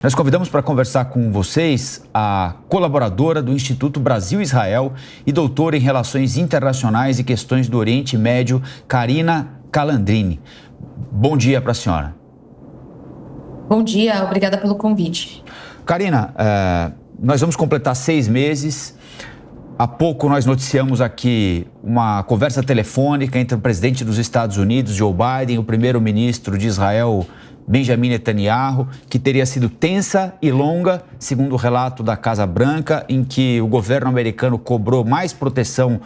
Nós convidamos para conversar com vocês a colaboradora do Instituto Brasil-Israel e doutora em Relações Internacionais e Questões do Oriente Médio, Karina Calandrini. Bom dia para a senhora. Bom dia, obrigada pelo convite. Karina, nós vamos completar 6 meses. Há pouco nós noticiamos aqui uma conversa telefônica entre o presidente dos Estados Unidos, Joe Biden, e o primeiro-ministro de Israel, Benjamin Netanyahu, que teria sido tensa e longa, segundo o relato da Casa Branca, em que o governo americano cobrou mais proteção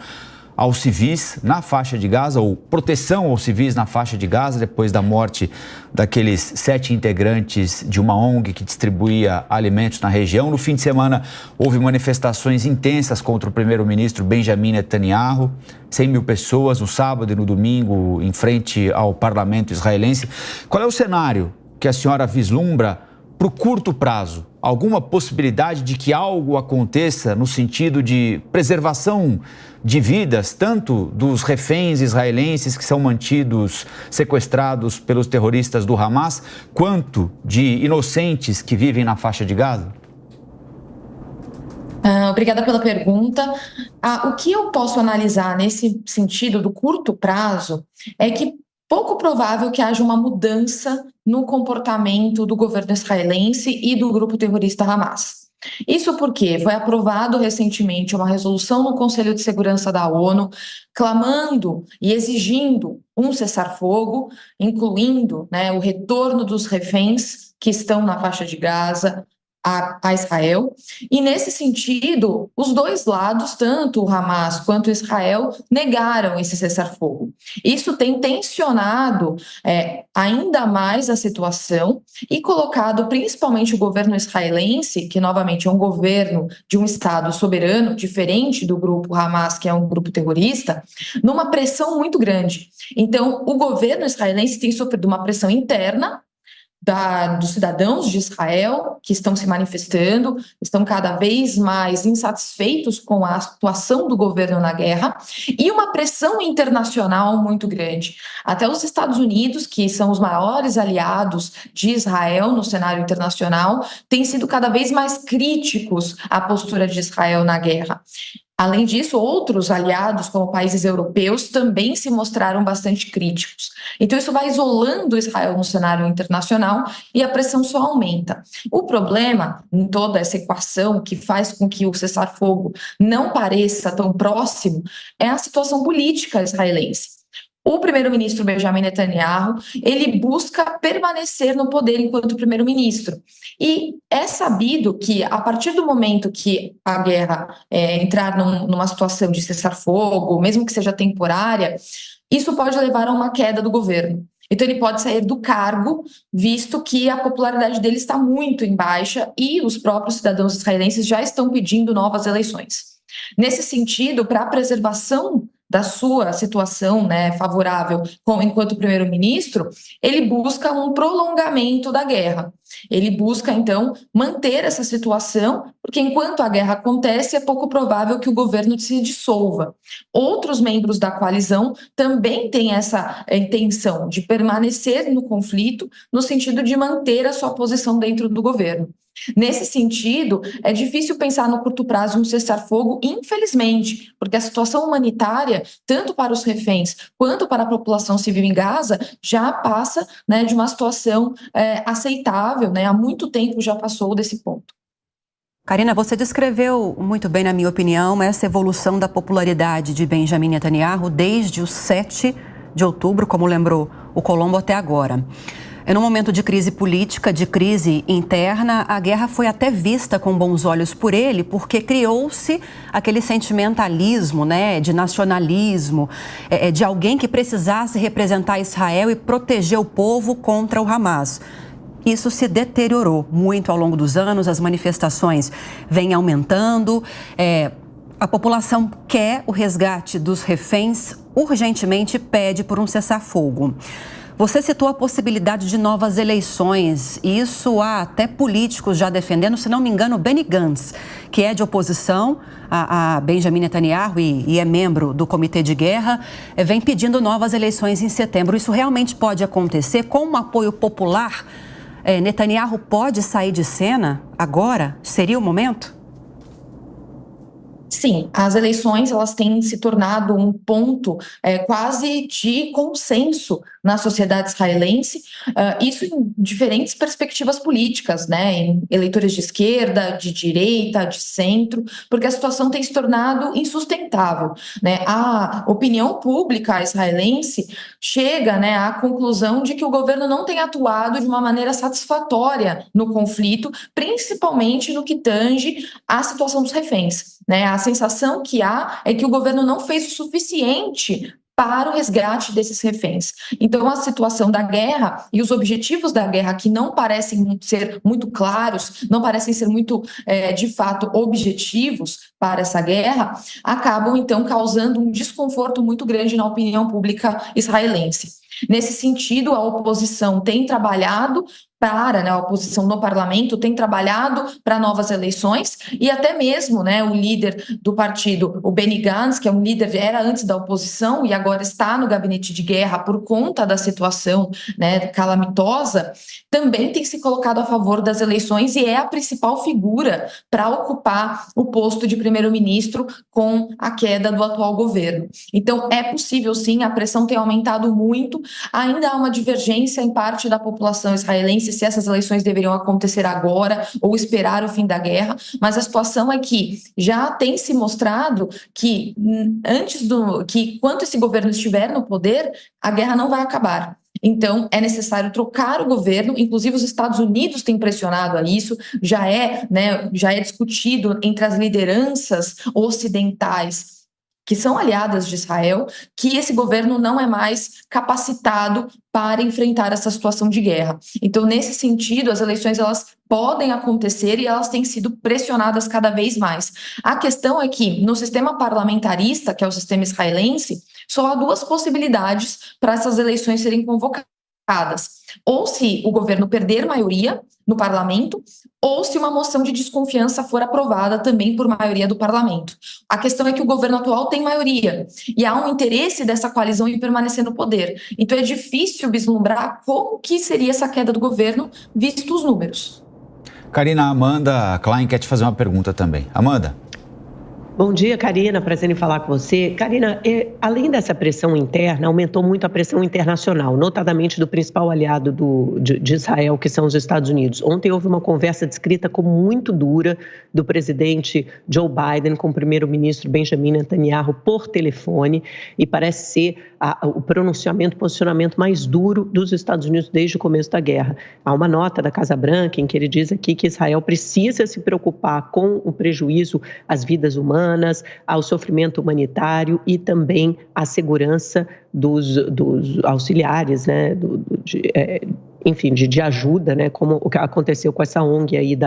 aos civis na faixa de Gaza, ou proteção aos civis na faixa de Gaza, depois da morte daqueles 7 integrantes de uma ONG que distribuía alimentos na região. No fim de semana, houve manifestações intensas contra o primeiro-ministro Benjamin Netanyahu, 100 mil pessoas no sábado e no domingo em frente ao parlamento israelense. Qual é o cenário que a senhora vislumbra para o curto prazo? Alguma possibilidade de que algo aconteça no sentido de preservação de vidas, tanto dos reféns israelenses que são mantidos, sequestrados pelos terroristas do Hamas, quanto de inocentes que vivem na faixa de Gaza? Obrigada pela pergunta. O que eu posso analisar nesse sentido do curto prazo é que pouco provável que haja uma mudança no comportamento do governo israelense e do grupo terrorista Hamas. Isso porque foi aprovado recentemente uma resolução no Conselho de Segurança da ONU clamando e exigindo um cessar-fogo, incluindo, o retorno dos reféns que estão na faixa de Gaza a Israel. E nesse sentido, os dois lados, tanto o Hamas quanto Israel, negaram esse cessar-fogo. Isso tem tensionado ainda mais a situação e colocado principalmente o governo israelense, que novamente é um governo de um Estado soberano, diferente do grupo Hamas, que é um grupo terrorista, numa pressão muito grande. Então, o governo israelense tem sofrido uma pressão interna dos cidadãos de Israel que estão se manifestando, estão cada vez mais insatisfeitos com a atuação do governo na guerra e uma pressão internacional muito grande. Até os Estados Unidos, que são os maiores aliados de Israel no cenário internacional, têm sido cada vez mais críticos à postura de Israel na guerra. Além disso, outros aliados, como países europeus, também se mostraram bastante críticos. Então, isso vai isolando Israel no cenário internacional e a pressão só aumenta. O problema em toda essa equação que faz com que o cessar-fogo não pareça tão próximo é a situação política israelense. O primeiro-ministro Benjamin Netanyahu, ele busca permanecer no poder enquanto primeiro-ministro. E é sabido que, a partir do momento que a guerra entrar numa situação de cessar-fogo, mesmo que seja temporária, isso pode levar a uma queda do governo. Então, ele pode sair do cargo, visto que a popularidade dele está muito em baixa e os próprios cidadãos israelenses já estão pedindo novas eleições. Nesse sentido, para a preservação da sua situação favorável enquanto primeiro-ministro, ele busca um prolongamento da guerra. Ele busca, então, manter essa situação, porque enquanto a guerra acontece, é pouco provável que o governo se dissolva. Outros membros da coalizão também têm essa intenção de permanecer no conflito, no sentido de manter a sua posição dentro do governo. Nesse sentido, é difícil pensar no curto prazo um cessar-fogo, infelizmente, porque a situação humanitária, tanto para os reféns quanto para a população civil em Gaza, já passa de uma situação aceitável, há muito tempo já passou desse ponto. Karina, você descreveu muito bem, na minha opinião, essa evolução da popularidade de Benjamin Netanyahu desde o 7 de outubro, como lembrou o Colombo, até agora. Num momento de crise política, de crise interna, a guerra foi até vista com bons olhos por ele, porque criou-se aquele sentimentalismo, de nacionalismo, de alguém que precisasse representar Israel e proteger o povo contra o Hamas. Isso se deteriorou muito ao longo dos anos, as manifestações vêm aumentando, a população quer o resgate dos reféns, urgentemente pede por um cessar-fogo. Você citou a possibilidade de novas eleições, e isso há até políticos já defendendo, se não me engano, Benny Gantz, que é de oposição a Benjamin Netanyahu e é membro do Comitê de Guerra, vem pedindo novas eleições em setembro. Isso realmente pode acontecer com um apoio popular Netanyahu pode sair de cena agora? Seria o momento? Sim, as eleições elas têm se tornado um ponto quase de consenso na sociedade israelense, isso em diferentes perspectivas políticas, né, em eleitores de esquerda, de direita, de centro, porque a situação tem se tornado insustentável, né? A opinião pública israelense chega, né, à conclusão de que o governo não tem atuado de uma maneira satisfatória no conflito, principalmente no que tange à situação dos reféns, né? A sensação que há é que o governo não fez o suficiente para o resgate desses reféns. Então, a situação da guerra e os objetivos da guerra, que não parecem ser muito claros, não parecem ser muito, de fato, objetivos para essa guerra, acabam, então, causando um desconforto muito grande na opinião pública israelense. Nesse sentido, a oposição tem trabalhado a oposição no parlamento tem trabalhado para novas eleições e até mesmo, né, o líder do partido, o Benny Gantz, que é um líder, era antes da oposição e agora está no gabinete de guerra por conta da situação, né, calamitosa, também tem se colocado a favor das eleições e é a principal figura para ocupar o posto de primeiro-ministro com a queda do atual governo. Então, é possível sim, a pressão tem aumentado muito, ainda há uma divergência em parte da população israelense se essas eleições deveriam acontecer agora ou esperar o fim da guerra, mas a situação é que já tem se mostrado que enquanto esse governo estiver no poder, a guerra não vai acabar. Então, é necessário trocar o governo, inclusive os Estados Unidos têm pressionado a isso, já é discutido entre as lideranças ocidentais que são aliadas de Israel, que esse governo não é mais capacitado para enfrentar essa situação de guerra. Então, nesse sentido, as eleições elas podem acontecer e elas têm sido pressionadas cada vez mais. A questão é que, no sistema parlamentarista, que é o sistema israelense, só há duas possibilidades para essas eleições serem convocadas. Ou se o governo perder maioria no parlamento, ou se uma moção de desconfiança for aprovada também por maioria do parlamento. A questão é que o governo atual tem maioria e há um interesse dessa coalizão em permanecer no poder. Então é difícil vislumbrar como que seria essa queda do governo, visto os números. Karina, a Amanda Klein quer te fazer uma pergunta também. Amanda. Bom dia, Karina. Prazer em falar com você. Karina, além dessa pressão interna, aumentou muito a pressão internacional, notadamente do principal aliado de Israel, que são os Estados Unidos. Ontem houve uma conversa descrita como muito dura do presidente Joe Biden com o primeiro-ministro Benjamin Netanyahu por telefone e parece ser o posicionamento mais duro dos Estados Unidos desde o começo da guerra. Há uma nota da Casa Branca em que ele diz aqui que Israel precisa se preocupar com o prejuízo às vidas humanas, ao sofrimento humanitário e também à segurança dos auxiliares, né, enfim, de ajuda, né, como o que aconteceu com essa ONG aí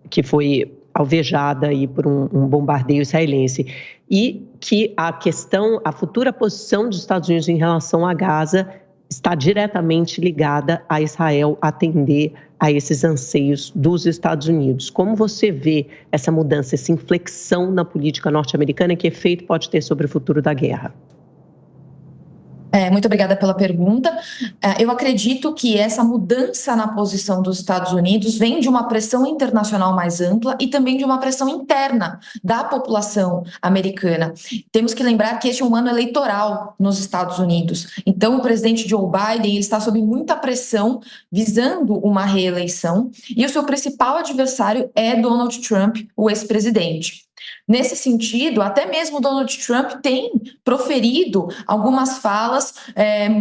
que foi alvejada aí por um bombardeio israelense. E que a futura posição dos Estados Unidos em relação a Gaza está diretamente ligada a Israel atender a esses anseios dos Estados Unidos. Como você vê essa mudança, essa inflexão na política norte-americana, que efeito pode ter sobre o futuro da guerra? Muito obrigada pela pergunta. Eu acredito que essa mudança na posição dos Estados Unidos vem de uma pressão internacional mais ampla e também de uma pressão interna da população americana. Temos que lembrar que este é um ano eleitoral nos Estados Unidos. Então, o presidente Joe Biden está sob muita pressão visando uma reeleição e o seu principal adversário é Donald Trump, o ex-presidente. Nesse sentido, até mesmo Donald Trump tem proferido algumas falas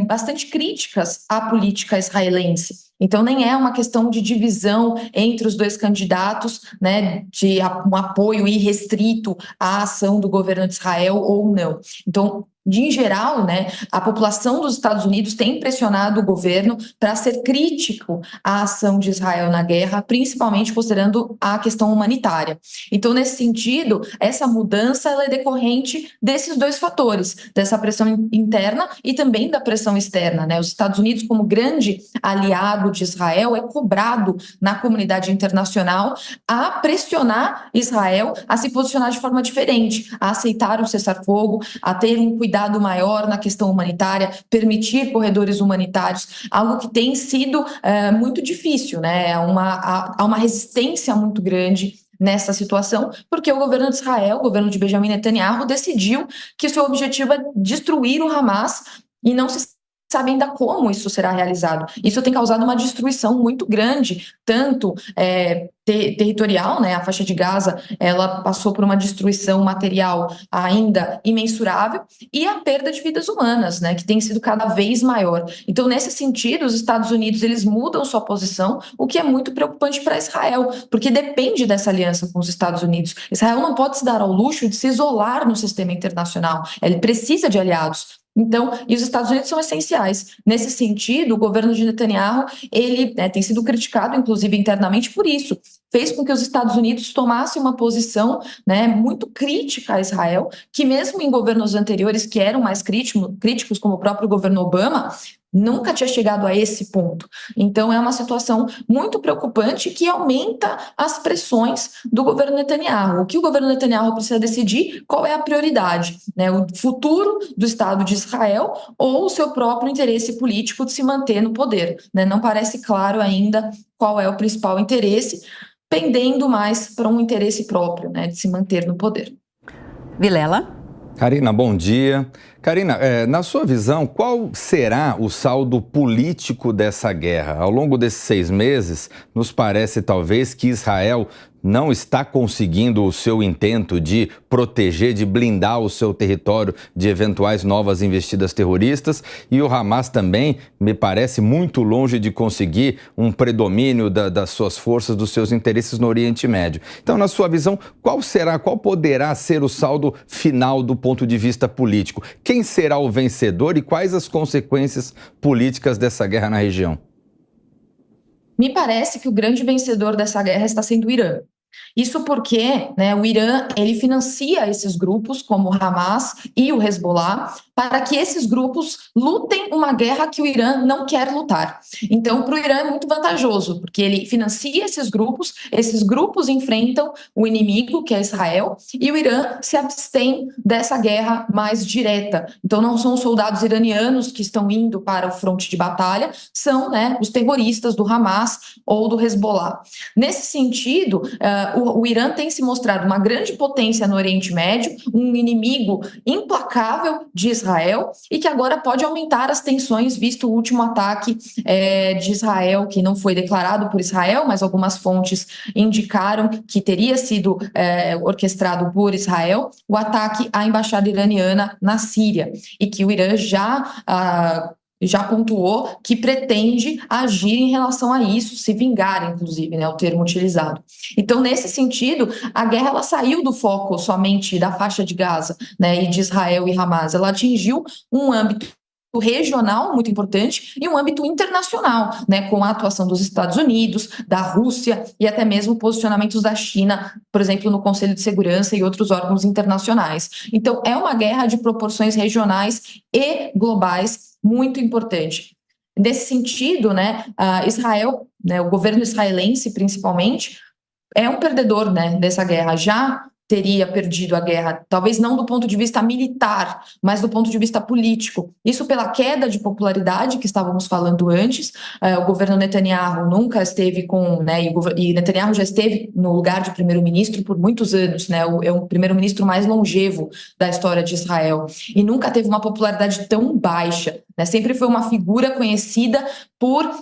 bastante críticas à política israelense. Então, nem é uma questão de divisão entre os dois candidatos, né, de um apoio irrestrito à ação do governo de Israel ou não. Então, em geral, né, a população dos Estados Unidos tem pressionado o governo para ser crítico à ação de Israel na guerra, principalmente considerando a questão humanitária. Então, nesse sentido, essa mudança ela é decorrente desses dois fatores, dessa pressão interna e também da pressão externa, né? Os Estados Unidos, como grande aliado de Israel, é cobrado na comunidade internacional a pressionar Israel a se posicionar de forma diferente, a aceitar o cessar-fogo, a ter um cuidado cuidado maior na questão humanitária, permitir corredores humanitários, algo que tem sido muito difícil, né? Há uma resistência muito grande nessa situação, porque o governo de Israel, o governo de Benjamin Netanyahu, decidiu que o seu objetivo é destruir o Hamas e não se sabe ainda como isso será realizado. Isso tem causado uma destruição muito grande, tanto territorial, né? A faixa de Gaza, ela passou por uma destruição material ainda imensurável, e a perda de vidas humanas, né? Que tem sido cada vez maior. Então, nesse sentido, os Estados Unidos, eles mudam sua posição, o que é muito preocupante para Israel, porque depende dessa aliança com os Estados Unidos. Israel não pode se dar ao luxo de se isolar no sistema internacional. Ele precisa de aliados. Então, e os Estados Unidos são essenciais. Nesse sentido, o governo de Netanyahu, ele tem sido criticado, inclusive internamente, por isso. Fez com que os Estados Unidos tomassem uma posição, né, muito crítica a Israel, que mesmo em governos anteriores que eram mais críticos, como o próprio governo Obama, nunca tinha chegado a esse ponto. Então, é uma situação muito preocupante que aumenta as pressões do governo Netanyahu. O que o governo Netanyahu precisa decidir, qual é a prioridade, né? O futuro do Estado de Israel ou o seu próprio interesse político de se manter no poder, né? Não parece claro ainda qual é o principal interesse, pendendo mais para um interesse próprio, né, de se manter no poder. Vilela? Karina, bom dia. Karina, na sua visão, qual será o saldo político dessa guerra? Ao longo desses 6 meses, nos parece talvez que Israel não está conseguindo o seu intento de proteger, de blindar o seu território de eventuais novas investidas terroristas, e o Hamas também me parece muito longe de conseguir um predomínio das suas forças, dos seus interesses no Oriente Médio. Então, na sua visão, qual poderá ser o saldo final do ponto de vista político? Quem será o vencedor e quais as consequências políticas dessa guerra na região? Me parece que o grande vencedor dessa guerra está sendo o Irã. Isso porque, né, o Irã, ele financia esses grupos como o Hamas e o Hezbollah para que esses grupos lutem uma guerra que o Irã não quer lutar. Então, para o Irã é muito vantajoso, porque ele financia esses grupos enfrentam o inimigo, que é Israel, e o Irã se abstém dessa guerra mais direta. Então, não são os soldados iranianos que estão indo para o fronte de batalha, são, né, os terroristas do Hamas ou do Hezbollah. Nesse sentido, o Irã tem se mostrado uma grande potência no Oriente Médio, um inimigo implacável de Israel, e que agora pode aumentar as tensões, visto o último ataque de Israel, que não foi declarado por Israel, mas algumas fontes indicaram que teria sido orquestrado por Israel, o ataque à embaixada iraniana na Síria, e que o Irã já pontuou que pretende agir em relação a isso, se vingar, inclusive, né, o termo utilizado. Então, nesse sentido, a guerra ela saiu do foco somente da faixa de Gaza, né, e de Israel e Hamas. Ela atingiu um âmbito regional muito importante e um âmbito internacional, né, com a atuação dos Estados Unidos, da Rússia e até mesmo posicionamentos da China, por exemplo, no Conselho de Segurança e outros órgãos internacionais. Então, é uma guerra de proporções regionais e globais muito importante. Nesse sentido, né, Israel, né, o governo israelense principalmente, é um perdedor, né, dessa guerra. Já teria perdido a guerra, talvez não do ponto de vista militar, mas do ponto de vista político. Isso pela queda de popularidade que estávamos falando antes. O governo Netanyahu nunca esteve com, né, e Netanyahu já esteve no lugar de primeiro-ministro por muitos anos, né, é o primeiro-ministro mais longevo da história de Israel, e nunca teve uma popularidade tão baixa, né, sempre foi uma figura conhecida por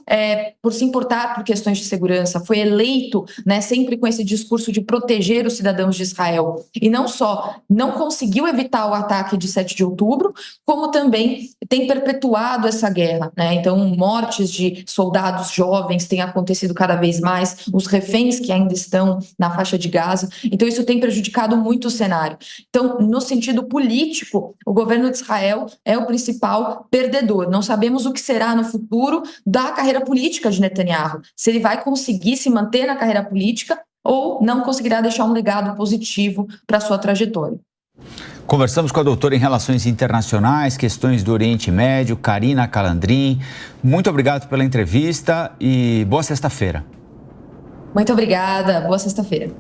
se importar por questões de segurança, foi eleito, né, sempre com esse discurso de proteger os cidadãos de Israel. E não só não conseguiu evitar o ataque de 7 de outubro, como também tem perpetuado essa guerra, né? Então, mortes de soldados jovens têm acontecido cada vez mais, os reféns que ainda estão na faixa de Gaza. Então, isso tem prejudicado muito o cenário. Então, no sentido político, o governo de Israel é o principal perdedor. Não sabemos o que será no futuro da carreira política de Netanyahu, se ele vai conseguir se manter na carreira política ou não conseguirá deixar um legado positivo para a sua trajetória. Conversamos com a doutora em Relações Internacionais, questões do Oriente Médio, Karina Calandrin. Muito obrigado pela entrevista e boa sexta-feira. Muito obrigada, boa sexta-feira.